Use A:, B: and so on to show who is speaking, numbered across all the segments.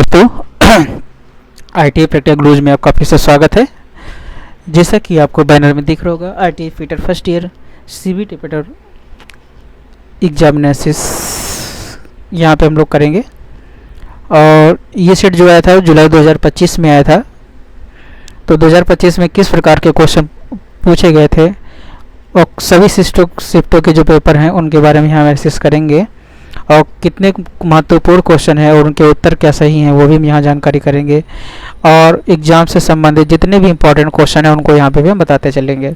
A: दोस्तों IT practical glues में आपका फिर से स्वागत है। जैसा कि आपको बैनर में दिख रहा होगा, IT fitter first year CBT fitter examinations यहाँ पे हम लोग करेंगे। और ये सेट जो आया था वो जुलाई 2025 में आया था। तो 2025 में किस प्रकार के क्वेश्चन पूछे गए थे और सभी शिफ्टों के जो पेपर हैं उनके बारे में हम एनालिसिस करेंगे और कितने महत्वपूर्ण क्वेश्चन हैं और उनके उत्तर क्या सही हैं वो भी हम यहाँ जानकारी करेंगे। और एग्ज़ाम से संबंधित जितने भी इम्पोर्टेंट क्वेश्चन हैं उनको यहाँ पे भी हम बताते चलेंगे।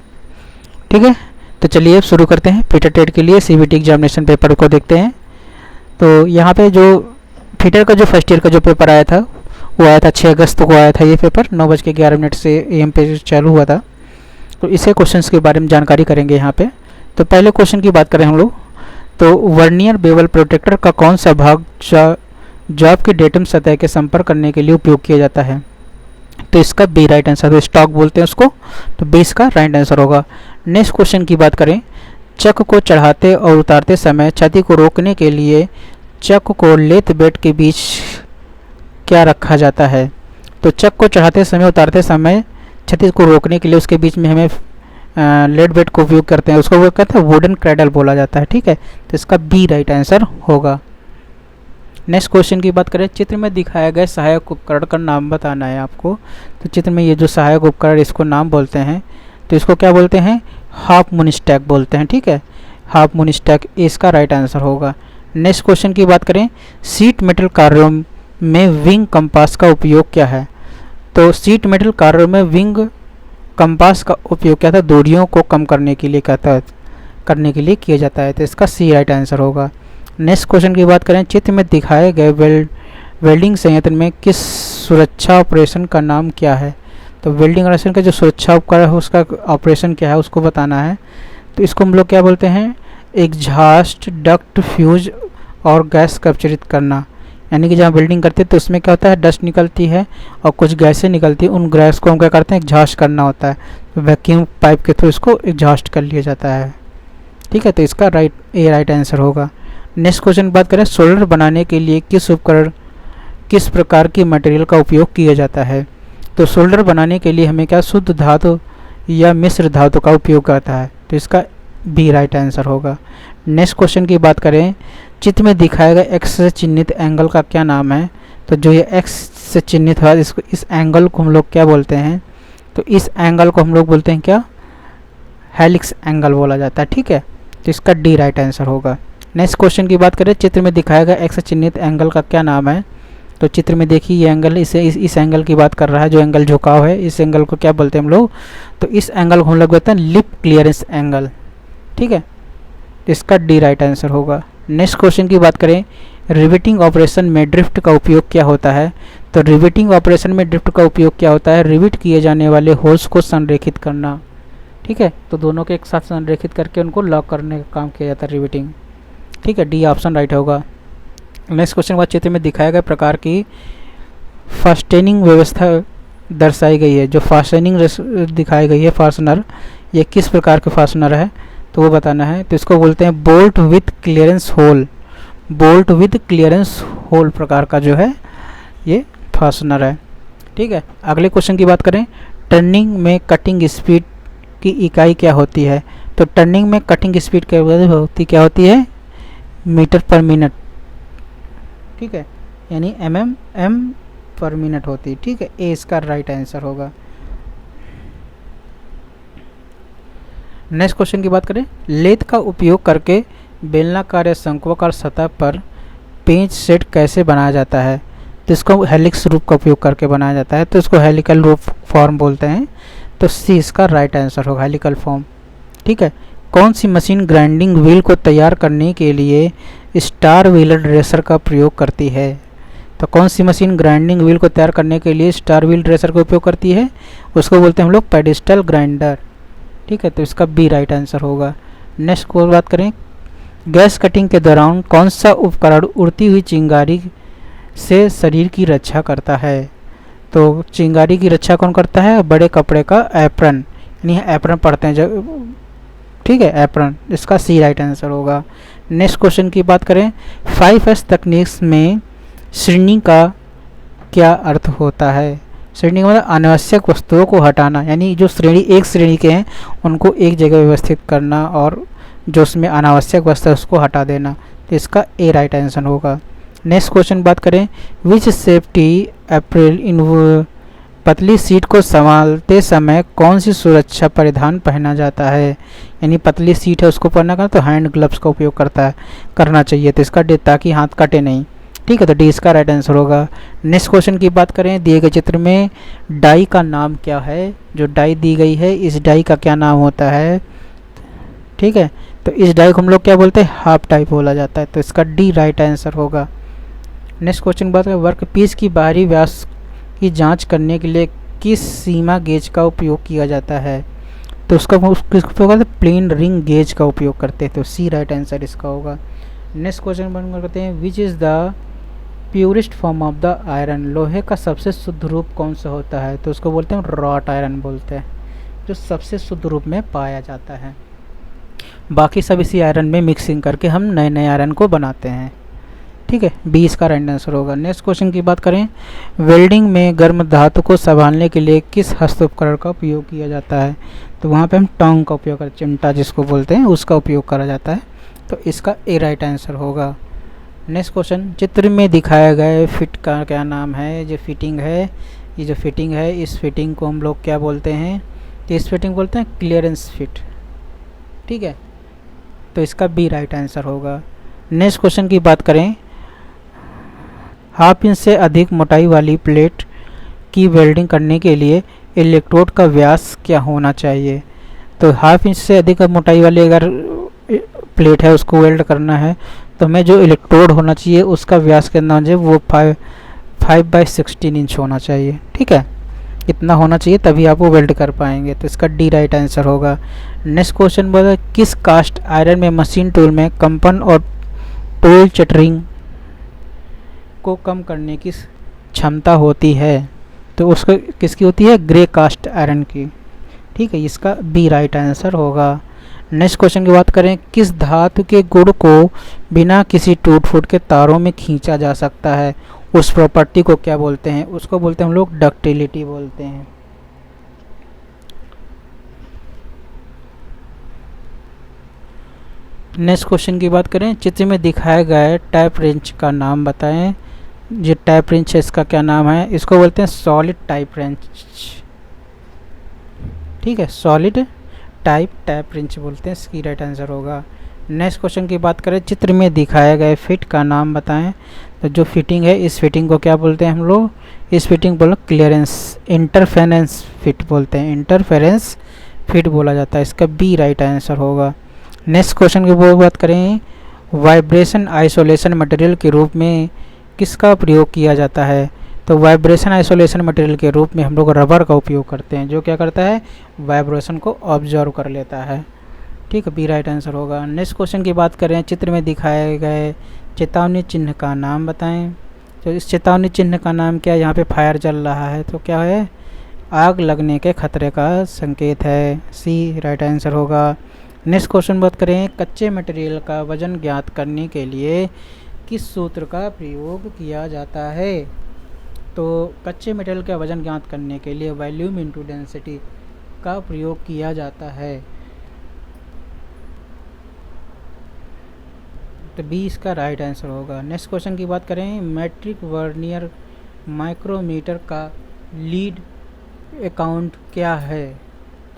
A: ठीक है, तो चलिए अब शुरू करते हैं। फिटर टेट के लिए सीबीटी एग्जामिनेशन पेपर को देखते हैं। तो यहाँ पे जो फिटर का जो फर्स्ट ईयर का जो पेपर आया था वो आया था 6 अगस्त को आया था। ये पेपर 9:11 से AM पे चालू हुआ था। तो इसे क्वेश्चन के बारे में जानकारी करेंगे यहाँ पे। तो पहले क्वेश्चन की बात करें हम लोग, तो वर्नियर बेवल प्रोटेक्टर का कौन सा भाग जॉब के डेटम सतह के संपर्क करने के लिए उपयोग किया जाता है? तो इसका बी राइट आंसर। तो स्टॉक बोलते हैं उसको, तो बी इसका राइट आंसर होगा। नेक्स्ट क्वेश्चन की बात करें, चक को चढ़ाते और उतारते समय क्षति को रोकने के लिए चक को लेथ बेड के बीच क्या रखा जाता है? तो चक को चढ़ाते समय उतारते समय क्षति को रोकने के लिए उसके बीच में हमें लेड बेड को उपयोग करते हैं, उसको वो कहते हैं वुडन क्रैडल बोला जाता है। ठीक है, तो इसका बी राइट आंसर होगा। नेक्स्ट क्वेश्चन की बात करें, चित्र में दिखाया गया सहायक उपकरण का नाम बताना है आपको। तो चित्र में ये जो सहायक उपकरण इसको नाम बोलते हैं, तो इसको क्या बोलते हैं? हाफ मून स्टैक बोलते हैं। ठीक है, हाफ मून स्टैक इसका राइट आंसर होगा। नेक्स्ट क्वेश्चन की बात करें, सीट मेटल कार्यों में विंग कंपास का उपयोग क्या है? तो सीट मेटल कार्यों में विंग कंपास का उपयोग क्या था? दूरियों को कम करने के लिए किया जाता है। तो इसका सी राइट आंसर होगा। नेक्स्ट क्वेश्चन की बात करें, चित्र में दिखाए गए वेल्डिंग संयंत्र में किस सुरक्षा ऑपरेशन का नाम क्या है? तो वेल्डिंग ऑपरेशन का जो सुरक्षा उपकरण है उसका ऑपरेशन क्या है उसको बताना है। तो इसको हम लोग क्या बोलते हैं? एग्जॉस्ट डक्ट फ्यूज और गैस कैप्चरित करना। यानी कि जहाँ बिल्डिंग करते हैं तो उसमें क्या होता है, डस्ट निकलती है और कुछ गैसें निकलती हैं, उन गैस को हम क्या करते हैं? एग्जॉस्ट करना होता है। तो वैक्यूम पाइप के थ्रू इसको एग्जॉस्ट कर लिया जाता है। ठीक है, तो इसका राइट आंसर होगा। नेक्स्ट क्वेश्चन की बात करें, सोल्डर बनाने के लिए किस प्रकार की मटेरियल का उपयोग किया जाता है? तो सोल्डर बनाने के लिए हमें क्या शुद्ध धातु या मिश्र धातु का उपयोग करता है? तो इसका बी राइट आंसर होगा। नेक्स्ट क्वेश्चन की बात करें, चित्र में दिखाया गया एक्स से चिन्हित एंगल का क्या नाम है? तो जो ये एक्स से चिन्हित है इस एंगल को हम लोग क्या बोलते हैं? तो इस एंगल को हम लोग बोलते हैं क्या? हेलिक्स एंगल बोला जाता है। ठीक है, तो इसका डी राइट आंसर होगा। नेक्स्ट क्वेश्चन की बात करें, चित्र में दिखाया गया एक्स से चिन्हित एंगल का क्या नाम है? तो चित्र में देखिए ये एंगल इस एंगल की बात कर रहा है, जो एंगल झुकाव है इस एंगल को क्या बोलते हैं हम लोग? तो इस एंगल को हम लोग बोलते हैं लिप क्लियरेंस एंगल। ठीक है, इसका डी राइट आंसर होगा। नेक्स्ट क्वेश्चन की बात करें, रिवेटिंग ऑपरेशन में ड्रिफ्ट का उपयोग क्या होता है? तो रिवेटिंग ऑपरेशन में ड्रिफ्ट का उपयोग क्या होता है? रिवेट किए जाने वाले होल्स को संरेखित करना। ठीक है, तो दोनों के एक साथ संरेखित करके उनको लॉक करने का काम किया जाता है, रिवेटिंग। ठीक है, डी ऑप्शन राइट होगा। नेक्स्ट क्वेश्चन के बाद चित्र में दिखाया गया प्रकार की फास्टेनिंग व्यवस्था दर्शाई गई है। जो फास्टेनिंग दिखाई गई है फास्टनर, ये किस प्रकार के फास्टनर है तो वो बताना है। तो इसको बोलते हैं bolt with clearance hole. Bolt with clearance hole प्रकार का जो है ये फास्टनर है। ठीक है, अगले क्वेश्चन की बात करें, टर्निंग में कटिंग स्पीड की इकाई क्या होती है? तो टर्निंग में कटिंग स्पीड क्या होती है? मीटर पर मिनट। ठीक है, यानी एम पर मिनट होती है। ठीक है, ए इसका राइट आंसर होगा। नेक्स्ट क्वेश्चन की बात करें, लेथ का उपयोग करके बेलनाकार या शंक्वाकार सतह पर पेंच सेट कैसे बनाया जाता है? तो इसको हेलिक्स रूप का उपयोग करके बनाया जाता है, तो इसको हेलिकल रूप फॉर्म बोलते हैं। तो सी इसका राइट आंसर होगा, हेलिकल फॉर्म। ठीक है, कौन सी मशीन ग्राइंडिंग व्हील को तैयार करने के लिए स्टार व्हीलर ड्रेसर का प्रयोग करती है? तो कौन सी मशीन ग्राइंडिंग व्हील को तैयार करने के लिए स्टार व्हील ड्रेसर का उपयोग करती है? उसको बोलते हैं हम लोग पेडिस्टल ग्राइंडर। ठीक है, तो इसका बी राइट आंसर होगा। नेक्स्ट को बात करें, गैस कटिंग के दौरान कौन सा उपकरण उड़ती हुई चिंगारी से शरीर की रक्षा करता है? तो चिंगारी की रक्षा कौन करता है? बड़े कपड़े का एप्रन, यानी एप्रन पड़ते हैं जब। ठीक है, एप्रन, इसका सी राइट आंसर होगा। नेक्स्ट क्वेश्चन की बात करें, 5S तकनीक में श्रेणी का क्या अर्थ होता है? श्रेणी का मतलब अनावश्यक वस्तुओं को हटाना, यानी जो एक श्रेणी के हैं उनको एक जगह व्यवस्थित करना और जो उसमें अनावश्यक वस्तु है उसको हटा देना। तो इसका ए राइट आंसर होगा। नेक्स्ट क्वेश्चन बात करें, विच सेफ्टी अप्रैल इन पतली सीट को संभालते समय कौन सी सुरक्षा परिधान पहना जाता है? यानी पतली सीट है उसको पहनना का तो हैंड ग्लव्स का उपयोग करना चाहिए। तो इसका डी, ताकि हाथ कटे नहीं। ठीक है, तो डी इसका राइट आंसर होगा। नेक्स्ट क्वेश्चन की बात करें, दिए गए चित्र में डाई का नाम क्या है? जो डाई दी गई है इस डाई का क्या नाम होता है? ठीक है, तो इस डाई को हम लोग क्या बोलते हैं? हाफ डाई बोला जाता है। तो इसका डी राइट आंसर होगा। नेक्स्ट क्वेश्चन की बात करें, वर्कपीस की बाहरी व्यास की जांच करने के लिए किस सीमा गेज का उपयोग किया जाता है? तो उसका उपयोग करते हैं प्लेन रिंग गेज का उपयोग करते हैं। तो सी राइट आंसर इसका होगा। नेक्स्ट क्वेश्चन बन करते हैं, which is the purest form of the iron? लोहे का सबसे शुद्ध रूप कौन सा होता है? तो उसको बोलते हैं रॉट आयरन बोलते हैं, जो सबसे शुद्ध रूप में पाया जाता है। बाकी सब इसी आयरन में मिक्सिंग करके हम नए नए आयरन को बनाते हैं। ठीक है, बी इसका राइट आंसर होगा। नेक्स्ट क्वेश्चन की बात करें, वेल्डिंग में गर्म धातु को संभालने के लिए किस हस्तोपकरण का उपयोग किया जाता है? तो वहाँ पे हम टोंग का उपयोग करते, चिमटा जिसको बोलते हैं, उसका उपयोग करा जाता है। तो इसका ए राइट आंसर होगा। नेक्स्ट क्वेश्चन, चित्र में दिखाया गया फिट का क्या नाम है? जो फिटिंग है, ये जो फिटिंग है इस फिटिंग को हम लोग क्या बोलते हैं? तो इस फिटिंग बोलते हैं क्लियरेंस फिट। ठीक है, तो इसका बी राइट आंसर होगा। नेक्स्ट क्वेश्चन की बात करें, हाफ इंच से अधिक मोटाई वाली प्लेट की वेल्डिंग करने के लिए इलेक्ट्रोड का व्यास क्या होना चाहिए? तो हाफ इंच से अधिक मोटाई वाली अगर प्लेट है उसको वेल्ड करना है तो हमें जो इलेक्ट्रोड होना चाहिए उसका व्यास कितना होना चाहिए? वो 5/16 इंच होना चाहिए। ठीक है, इतना होना चाहिए तभी आप वो वेल्ड कर पाएंगे। तो इसका डी राइट आंसर होगा। नेक्स्ट क्वेश्चन बोला, किस कास्ट आयरन में मशीन टूल में कंपन और टूल चटरिंग को कम करने की क्षमता होती है? तो उसको किसकी होती है? ग्रे कास्ट आयरन की। ठीक है, इसका बी राइट आंसर होगा। नेक्स्ट क्वेश्चन की बात करें, किस धातु के गुण को बिना किसी टूट फूट के तारों में खींचा जा सकता है? उस प्रॉपर्टी को क्या बोलते हैं? उसको बोलते हैं हम लोग डक्टिलिटी बोलते हैं। नेक्स्ट क्वेश्चन की बात करें, चित्र में दिखाया गया टैप रेंच का नाम बताएं। जो टैप रेंच है इसका क्या नाम है? इसको बोलते हैं सॉलिड टाइप रेंच। ठीक है, सॉलिड टाइप टैप रेंच बोलते हैं, इसकी राइट आंसर होगा। नेक्स्ट क्वेश्चन की बात करें, चित्र में दिखाया गया फिट का नाम बताएं। तो जो फिटिंग है इस फिटिंग को क्या बोलते हैं हम लोग? इस फिटिंग बोलो क्लियरेंस इंटरफेरेंस फिट बोलते हैं, इंटरफेरेंस फिट बोला जाता है। इसका बी राइट आंसर होगा। नेक्स्ट क्वेश्चन की बात करें, वाइब्रेशन आइसोलेशन मटेरियल के रूप में किसका प्रयोग किया जाता है? तो वाइब्रेशन आइसोलेशन मटेरियल के रूप में हम लोग रबर का उपयोग करते हैं, जो क्या करता है? वाइब्रेशन को ऑब्जर्व कर लेता है। ठीक है, बी राइट आंसर होगा। नेक्स्ट क्वेश्चन की बात करें, चित्र में दिखाए गए चेतावनी चिन्ह का नाम बताएं। तो इस चेतावनी चिन्ह का नाम क्या है? यहाँ पे फायर जल रहा है तो क्या है? आग लगने के खतरे का संकेत है। सी राइट आंसर होगा। नेक्स्ट क्वेश्चन बात करें, कच्चे मटेरियल का वजन ज्ञात करने के लिए किस सूत्र का प्रयोग किया जाता है? तो कच्चे मटेरियल का वजन ज्ञात करने के लिए वॉल्यूम इनटू डेंसिटी का प्रयोग किया जाता है। तो बी इसका राइट आंसर होगा। नेक्स्ट क्वेश्चन की बात करें, मैट्रिक वर्नियर माइक्रोमीटर का लीड अकाउंट क्या है?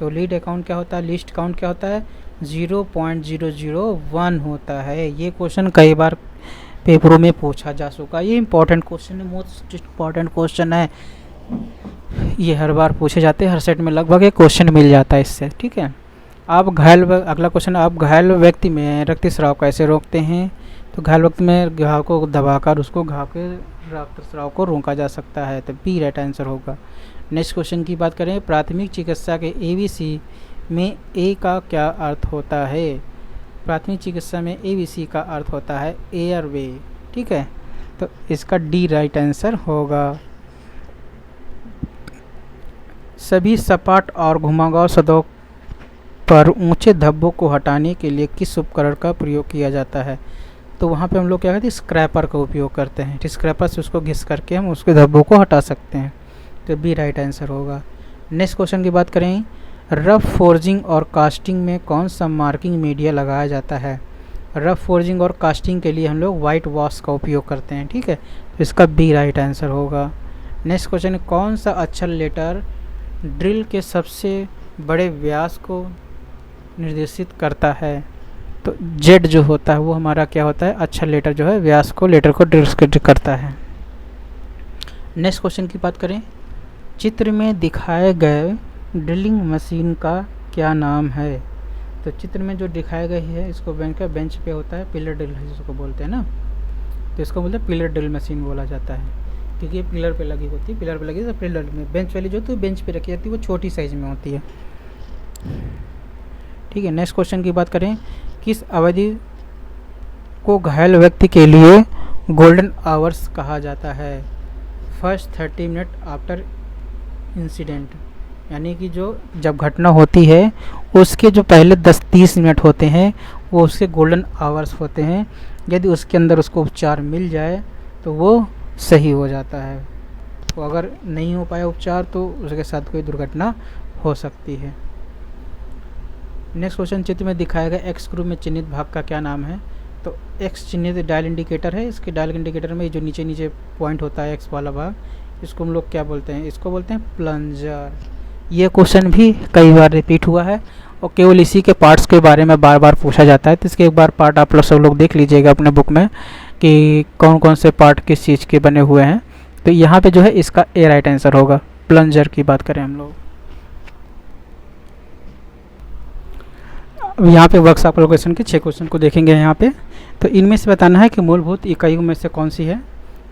A: तो लीड अकाउंट क्या होता है? लीस्ट काउंट क्या होता है? 0.001 होता है। ये क्वेश्चन कई बार पेपरों में पूछा जा चुका है। ये इंपॉर्टेंट क्वेश्चन है, मोस्ट इम्पॉर्टेंट क्वेश्चन है। ये हर बार पूछे जाते हैं, हर सेट में लगभग एक क्वेश्चन मिल जाता है इससे। ठीक है, अगला क्वेश्चन, आप घायल व्यक्ति में रक्तस्राव कैसे रोकते हैं? तो घायल व्यक्ति में घाव को दबाकर उसको घाव के रक्तस्राव को रोका जा सकता है। तो बी राइट आंसर होगा। नेक्स्ट क्वेश्चन की बात करें, प्राथमिक चिकित्सा के ABC में ए का क्या अर्थ होता है? प्राथमिक चिकित्सा में ABC का अर्थ होता है एयरवे। ठीक है, तो इसका डी राइट आंसर होगा। सभी सपाट और घुमावदार सतहों पर ऊंचे धब्बों को हटाने के लिए किस उपकरण का प्रयोग किया जाता है? तो वहाँ पे हम लोग क्या करते हैं, स्क्रैपर का उपयोग करते हैं। स्क्रैपर से उसको घिस करके हम उसके धब्बों को हटा सकते हैं। तो बी राइट आंसर होगा। नेक्स्ट क्वेश्चन की बात करें, रफ फोर्जिंग और कास्टिंग में कौन सा मार्किंग मीडिया लगाया जाता है? रफ फोर्जिंग और कास्टिंग के लिए हम लोग वाइट वॉश का उपयोग करते हैं, ठीक है। तो इसका बी राइट आंसर होगा। नेक्स्ट क्वेश्चन है, कौन सा अक्षर लेटर ड्रिल के सबसे बड़े व्यास को निर्देशित करता है? तो जेड जो होता है वो हमारा क्या होता है, अक्षर लेटर जो है व्यास को, लेटर को डिस्क्रिप्ट करता है। नेक्स्ट क्वेश्चन की बात करें, चित्र में दिखाए गए ड्रिलिंग मशीन का क्या नाम है? तो चित्र में जो दिखाया गया है इसको बेंच पे होता है, पिलर ड्रिल जिसको बोलते हैं ना, तो इसको बोलते हैं पिलर ड्रिल मशीन बोला जाता है, क्योंकि ये पिलर पे लगी होती है। पिलर पे लगी तो पिलर में, बेंच वाली जो तो बेंच पे रखी जाती है वो छोटी साइज में होती है, ठीक है। नेक्स्ट क्वेश्चन की बात करें, किस अवधि को घायल व्यक्ति के लिए गोल्डन आवर्स कहा जाता है? फर्स्ट 30 मिनट आफ्टर इंसिडेंट, यानी कि जो जब घटना होती है उसके जो पहले 10-30 मिनट होते हैं वो उसके गोल्डन आवर्स होते हैं। यदि उसके अंदर उसको उपचार मिल जाए तो वो सही हो जाता है, तो अगर नहीं हो पाया उपचार तो उसके साथ कोई दुर्घटना हो सकती है। नेक्स्ट क्वेश्चन, चित्र में दिखाया गया एक्स ग्रुप में चिन्हित भाग का क्या नाम है? तो एक्स चिन्हित डायल इंडिकेटर है। इसके डायल इंडिकेटर में जो नीचे नीचे पॉइंट होता है एक्स वाला भाग, इसको हम लोग क्या बोलते हैं? इसको बोलते हैं प्लंजर। ये क्वेश्चन भी कई बार रिपीट हुआ है और केवल इसी के पार्ट्स के बारे में बार बार पूछा जाता है। तो इसके एक बार पार्ट आप लोग सब लोग देख लीजिएगा अपने बुक में कि कौन कौन से पार्ट किस चीज़ के बने हुए हैं। तो यहाँ पे जो है इसका ए राइट आंसर होगा, प्लंजर की बात करें हम लोग। अब यहाँ पे वर्कशॉप लोकेशन के 6 क्वेश्चन को देखेंगे यहाँ पे। तो इनमें से बताना है कि मूलभूत इकाइयों में से कौन सी है।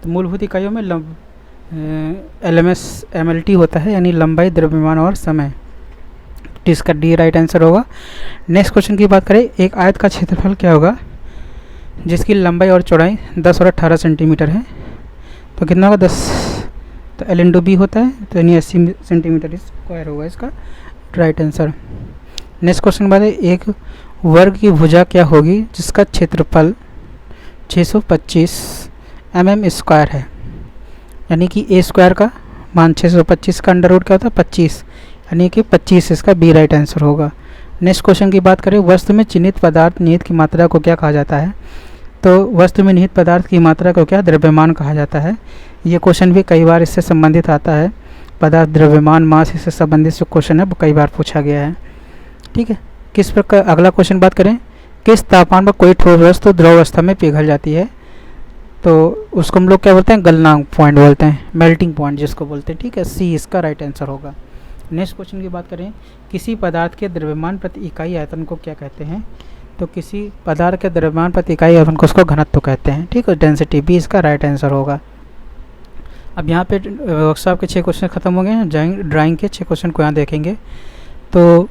A: तो मूलभूत इकाइयों में LMS MLT होता है, यानी लंबाई, द्रव्यमान और समय। तो इसका डी राइट आंसर होगा। नेक्स्ट क्वेश्चन की बात करें, एक आयत का क्षेत्रफल क्या होगा जिसकी लंबाई और चौड़ाई 10 और 18 सेंटीमीटर है? तो कितना होगा? 10। तो L/B होता है, तो यानी 80 सेंटीमीटर स्क्वायर होगा इसका राइट आंसर। नेक्स्ट क्वेश्चन की बात है, एक वर्ग की भुजा क्या होगी जिसका क्षेत्रफल 625 mm स्क्वायर है? यानी कि ए स्क्वायर का मान 625 का अंडर रूट क्या होता है? 25, यानी कि 25 इसका बी राइट आंसर होगा। नेक्स्ट क्वेश्चन की बात करें, वस्तु में चिन्हित पदार्थ निहित की मात्रा को क्या कहा जाता है? तो वस्तु में निहित पदार्थ की मात्रा को क्या द्रव्यमान कहा जाता है। ये क्वेश्चन भी कई बार इससे संबंधित आता है, पदार्थ, द्रव्यमान, मास, इससे संबंधित जो क्वेश्चन है वो कई बार पूछा गया है, ठीक है। किस प्रकार, अगला क्वेश्चन बात करें, किस तापमान पर कोई ठोस वस्तु द्रव अवस्था में पिघल जाती है? तो उसको हम लोग क्या बोलते हैं? गलनांक पॉइंट बोलते हैं, मेल्टिंग पॉइंट जिसको बोलते हैं, ठीक है। सी इसका राइट आंसर होगा। नेक्स्ट क्वेश्चन की बात करें, किसी पदार्थ के द्रव्यमान प्रति इकाई आयतन को क्या कहते हैं? तो किसी पदार्थ के द्रव्यमान प्रति इकाई आयतन को उसको घनत्व कहते हैं, ठीक है। डेंसिटी बी इसका राइट आंसर होगा। अब यहाँ पे वर्कशॉप के 6 क्वेश्चन खत्म हो गए हैं। ड्राइंग के 6 क्वेश्चन को यहाँ देखेंगे। तो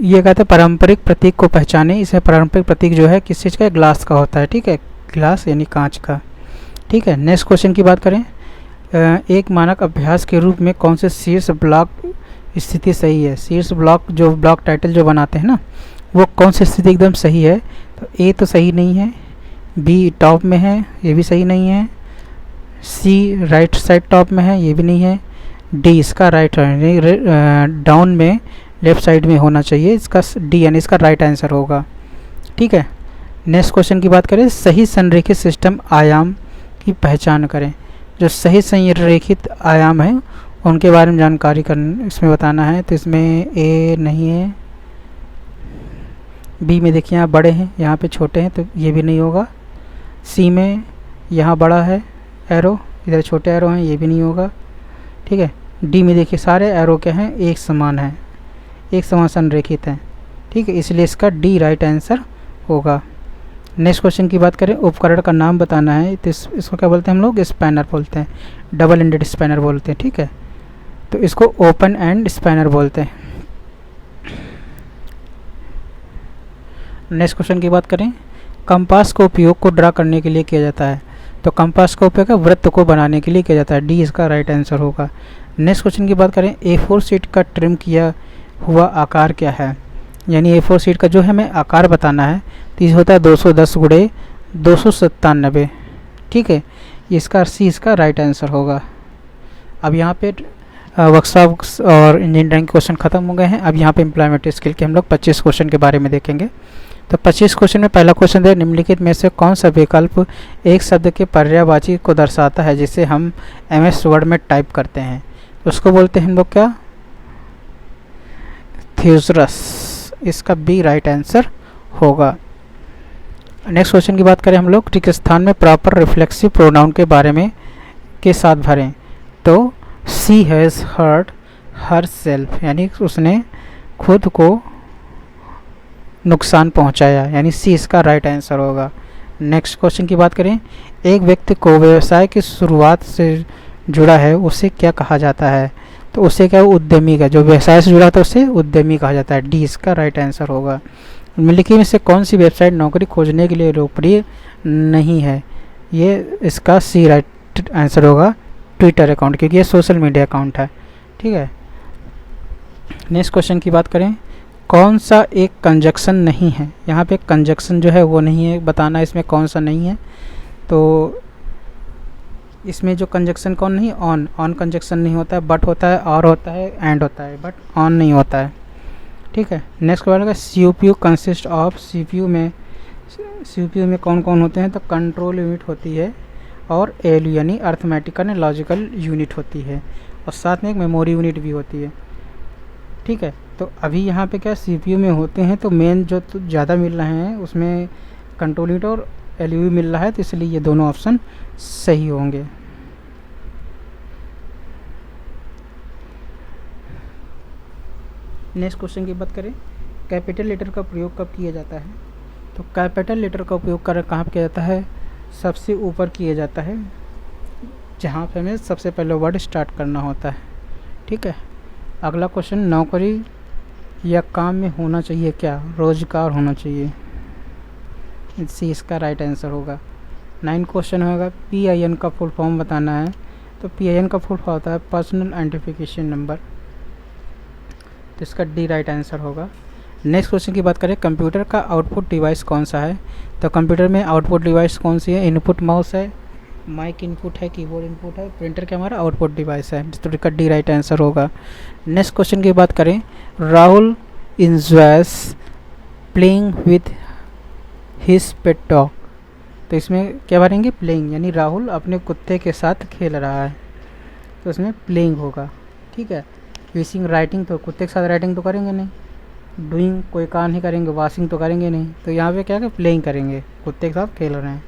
A: ये कहते हैं पारंपरिक प्रतीक को पहचाने। इसमें पारंपरिक प्रतीक जो है किस चीज़ का? ग्लास का होता है, ठीक है, ग्लास यानी कांच का, ठीक है। नेक्स्ट क्वेश्चन की बात करें, एक मानक अभ्यास के रूप में कौन से शीर्ष ब्लॉक स्थिति सही है? शीर्ष ब्लॉक जो ब्लॉक टाइटल जो बनाते हैं ना, वो कौन सी स्थिति एकदम सही है? तो ए तो सही नहीं है, बी टॉप में है, ये भी सही नहीं है, सी राइट साइड टॉप में है, ये भी नहीं है, डी इसका राइट डाउन में लेफ्ट साइड में होना चाहिए, इसका डी यानी इसका राइट आंसर होगा, ठीक है। नेक्स्ट क्वेश्चन की बात करें, सही संरेखित सिस्टम आयाम की पहचान करें। जो सही संरेखित आयाम है उनके बारे में जानकारी इसमें बताना है। तो इसमें ए नहीं है, बी में देखिए यहाँ बड़े हैं, यहाँ पे छोटे हैं, तो ये भी नहीं होगा। सी में यहाँ बड़ा है एरो, इधर छोटे एरो हैं, ये भी नहीं होगा, ठीक है। डी में देखिए सारे एरो क्या हैं? एक समान है, एक समान संरेखित हैं, ठीक है, इसलिए इसका डी राइट आंसर होगा। नेक्स्ट क्वेश्चन की बात करें, उपकरण का नाम बताना है। तो इसको क्या बोलते हैं हम लोग? स्पैनर बोलते हैं, डबल एंडेड स्पैनर बोलते हैं, ठीक है। तो इसको ओपन एंड स्पैनर बोलते हैं। नेक्स्ट क्वेश्चन की बात करें, कंपास का उपयोग को ड्रा करने के लिए किया जाता है। तो कंपास का उपयोग वृत्त को बनाने के लिए किया जाता है, डी इसका राइट आंसर होगा। नेक्स्ट क्वेश्चन की बात करें, A4 शीट का ट्रिम किया हुआ आकार क्या है? यानी A4 शीट का जो है हमें आकार बताना है। तो ये होता है 210 × 297। ठीक है, इसका सी इसका राइट आंसर होगा। अब यहाँ पे वर्कशॉप और इंजीनियरिंग क्वेश्चन खत्म हो गए हैं। अब यहाँ पे एम्प्लॉयमेंट स्किल के हम लोग 25 क्वेश्चन के बारे में देखेंगे। तो 25 क्वेश्चन में पहला क्वेश्चन है, निम्नलिखित में से कौन सा विकल्प एक शब्द के पर्यायवाची को दर्शाता है जिसे हम MS वर्ड में टाइप करते हैं? उसको बोलते हैं हम लोग क्या? थ्यूजरस। इसका बी राइट आंसर होगा। नेक्स्ट क्वेश्चन की बात करें हम लोग, ठीक स्थान में प्रॉपर रिफ्लेक्सिव प्रोनाउन के बारे में के साथ भरें। तो she has hurt herself, यानी उसने खुद को नुकसान पहुंचाया, यानी सी इसका राइट आंसर होगा। नेक्स्ट क्वेश्चन की बात करें, एक व्यक्ति को व्यवसाय की शुरुआत से जुड़ा है उसे क्या कहा जाता है? तो उसे क्या, उद्यमी का, जो व्यवसाय से जुड़ा था उसे उद्यमी कहा जाता है। डी इसका राइट आंसर होगा। निम्नलिखित में से कौन सी वेबसाइट नौकरी खोजने के लिए लोकप्रिय नहीं है? ये इसका सी राइट आंसर होगा, ट्विटर अकाउंट, क्योंकि ये सोशल मीडिया अकाउंट है। ठीक है, नेक्स्ट क्वेश्चन की बात करें, कौन सा एक कंजक्शन नहीं है? यहाँ पे कंजक्शन जो है वो नहीं है, बताना इसमें कौन सा नहीं है। तो इसमें जो कंजक्शन कौन नहीं, ऑन कंजक्शन नहीं होता है, बट होता है, और होता है, एंड होता है, बट ऑन नहीं होता है। ठीक है, नेक्स्ट क्वेश्चन है, CPU कंसिस्ट ऑफ, CPU में कौन कौन होते हैं? तो कंट्रोल यूनिट होती है, और ALU यानी अर्थमेटिकल एंड लॉजिकल यूनिट होती है, और साथ में एक मेमोरी यूनिट भी होती है। ठीक है, तो अभी यहाँ पे क्या CPU में होते हैं, तो मेन जो ज़्यादा मिल रहे हैं उसमें कंट्रोल यूनिट और LU मिल रहा है, तो इसलिए ये दोनों ऑप्शन सही होंगे। नेक्स्ट क्वेश्चन की बात करें, कैपिटल लेटर का प्रयोग कब किया जाता है? तो कैपिटल लेटर का उपयोग कहाँ किया जाता है? सबसे ऊपर किया जाता है, जहाँ पे हमें सबसे पहले वर्ड स्टार्ट करना होता है। ठीक है, अगला क्वेश्चन, नौकरी या काम में होना चाहिए क्या? रोजगार होना चाहिए। सी इसका राइट आंसर होगा। 9 क्वेश्चन होगा, PIN का फुल फॉर्म बताना है। तो PIN का फुल फॉर्म होता है पर्सनल आइडेंटिफिकेशन नंबर, तो इसका डी राइट आंसर होगा। नेक्स्ट क्वेश्चन की बात करें, कंप्यूटर का आउटपुट डिवाइस कौन सा है? तो कंप्यूटर में आउटपुट डिवाइस कौन सी है? इनपुट माउस है, माइक इनपुट है, कीबोर्ड इनपुट है, प्रिंटर का हमारा आउटपुट डिवाइस है, तो इसका डी राइट आंसर होगा। नेक्स्ट क्वेश्चन की बात करें, Rahul enjoys playing with his pet dog, तो इसमें क्या भरेंगे? प्लेइंग, यानी राहुल अपने कुत्ते के साथ खेल रहा है, तो इसमें प्लेइंग होगा। ठीक है, विशिंग राइटिंग, तो कुत्ते के साथ राइटिंग तो करेंगे नहीं, डूइंग कोई काम नहीं करेंगे, वॉशिंग तो करेंगे नहीं, तो यहाँ पे क्या है, प्लेइंग करेंगे, कुत्ते के साथ खेल रहे हैं।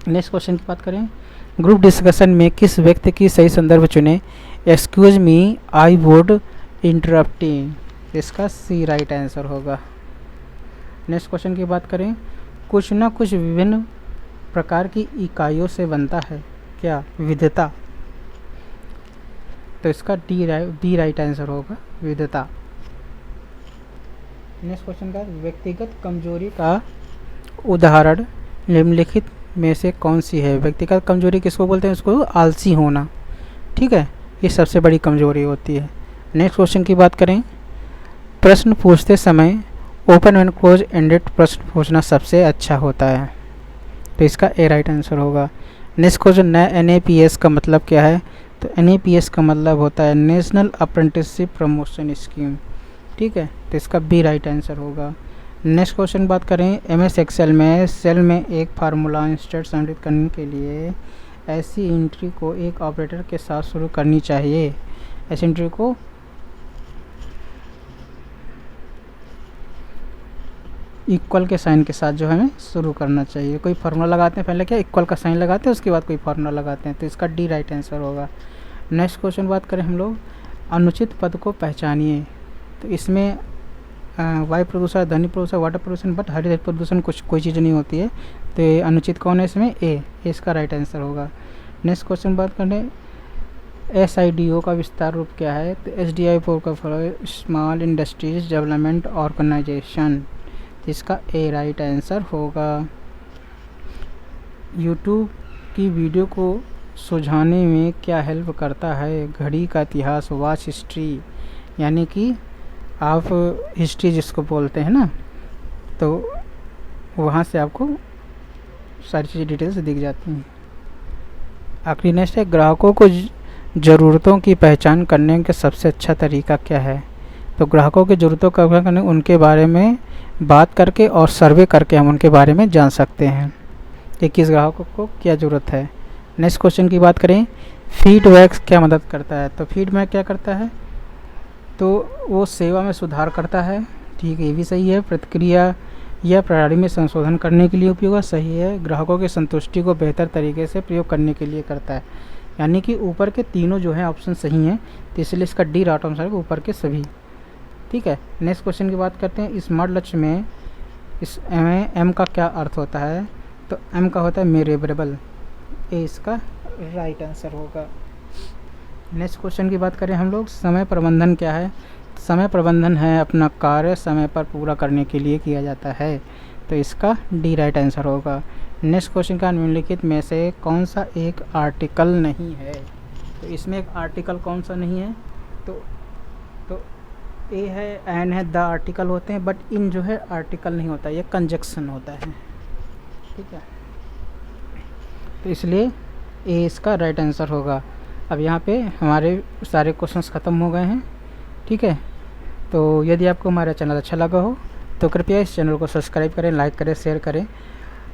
A: नेक्स्ट क्वेश्चन की बात करें, ग्रुप डिस्कशन में किस व्यक्ति की सही संदर्भ चुने? Excuse me I would interrupting, इसका सी राइट आंसर होगा। नेक्स्ट क्वेश्चन की बात करें, कुछ ना कुछ विभिन्न प्रकार की इकाइयों से बनता है क्या? विविधता, तो इसका डी राइट आंसर होगा, विविधता। नेक्स्ट क्वेश्चन का, व्यक्तिगत कमजोरी का उदाहरण निम्नलिखित में से कौन सी है? व्यक्तिगत कमजोरी किसको बोलते हैं? उसको आलसी होना। ठीक है, ये सबसे बड़ी कमजोरी होती है। नेक्स्ट क्वेश्चन की बात करें, प्रश्न पूछते समय ओपन एंड क्लोज एंडेड प्रश्न पूछना सबसे अच्छा होता है, तो इसका ए राइट आंसर होगा। नेक्स्ट क्वेश्चन, NAPS का मतलब क्या है? तो NAPS का मतलब होता है नेशनल अप्रेंटिसशिप प्रमोशन स्कीम। ठीक है, तो इसका बी राइट आंसर होगा। नेक्स्ट क्वेश्चन बात करें, MS एक्सेल में सेल में एक फार्मूला इंस्टेंट सम्मिलित करने के लिए ऐसी एंट्री को एक ऑपरेटर के साथ शुरू करनी चाहिए। ऐसी एंट्री को इक्वल के साइन के साथ जो हमें शुरू करना चाहिए। कोई फार्मूला लगाते हैं, पहले क्या इक्वल का साइन लगाते हैं, उसके बाद कोई फार्मूला लगाते हैं, तो इसका डी राइट आंसर होगा। नेक्स्ट क्वेश्चन बात करें हम लोग, अनुचित पद को पहचानिए। तो इसमें वायु प्रदूषण, ध्वनि प्रदूषण, वाटर प्रदूषण, बट हरित प्रदूषण कुछ कोई चीज़ नहीं होती है, तो ये अनुचित कौन है इसमें? ए इसका राइट आंसर होगा। नेक्स्ट क्वेश्चन बात करें, SIDO का विस्तार रूप क्या है? तो SDI का स्मॉल इंडस्ट्रीज डेवलपमेंट ऑर्गेनाइजेशन, इसका ए राइट आंसर होगा। यूट्यूब की वीडियो को सुझाने में क्या हेल्प करता है? घड़ी का इतिहास, वॉच हिस्ट्री, यानी कि आप हिस्ट्री जिसको बोलते हैं ना, तो वहाँ से आपको सारी चीज़ें डिटेल्स दिख जाती हैं। आखिरी नेक्स्ट है, ग्राहकों को ज़रूरतों की पहचान करने का सबसे अच्छा तरीका क्या है। तो ग्राहकों की ज़रूरतों का पहचान करने उनके बारे में बात करके और सर्वे करके हम उनके बारे में जान सकते हैं कि किस ग्राहकों को क्या ज़रूरत है। नेक्स्ट क्वेश्चन की बात करें, फीडबैक क्या मदद करता है। तो फीडबैक क्या करता है, तो वो सेवा में सुधार करता है। ठीक है, ये भी सही है। प्रतिक्रिया या प्रणाली में संशोधन करने के लिए उपयोग, सही है। ग्राहकों की संतुष्टि को बेहतर तरीके से प्रयोग करने के लिए करता है। यानी कि ऊपर के तीनों जो हैं ऑप्शन सही हैं, तो इसलिए इसका डी राइट आंसर है, ऊपर के सभी। ठीक है, नेक्स्ट क्वेश्चन की बात करते हैं। स्मार्ट लक्ष्य में इस एम का क्या अर्थ होता है। तो एम का होता है मेरेबल, ए इसका राइट आंसर होगा। नेक्स्ट क्वेश्चन की बात करें हम लोग, समय प्रबंधन क्या है। समय प्रबंधन है अपना कार्य समय पर पूरा करने के लिए किया जाता है, तो इसका डी राइट आंसर होगा। नेक्स्ट क्वेश्चन का, निम्नलिखित में से कौन सा एक आर्टिकल नहीं है। तो इसमें एक आर्टिकल कौन सा नहीं है, तो ए है, एन है, द आर्टिकल होते हैं, बट इन जो है आर्टिकल नहीं होता, ये कंजक्शन होता है। ठीक है, तो इसलिए ए इसका राइट आंसर होगा। अब यहाँ पे हमारे सारे क्वेश्चंस ख़त्म हो गए हैं। ठीक है, तो यदि आपको हमारा चैनल अच्छा लगा हो तो कृपया इस चैनल को सब्सक्राइब करें, लाइक करें, शेयर करें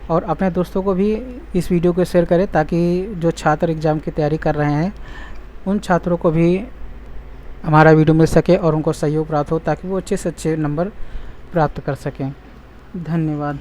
A: और अपने दोस्तों को भी इस वीडियो को शेयर करें, ताकि जो छात्र एग्ज़ाम की तैयारी कर रहे हैं उन छात्रों को भी हमारा वीडियो मिल सके और उनको सहयोग प्राप्त हो, ताकि वो अच्छे से अच्छे नंबर प्राप्त कर सकें। धन्यवाद।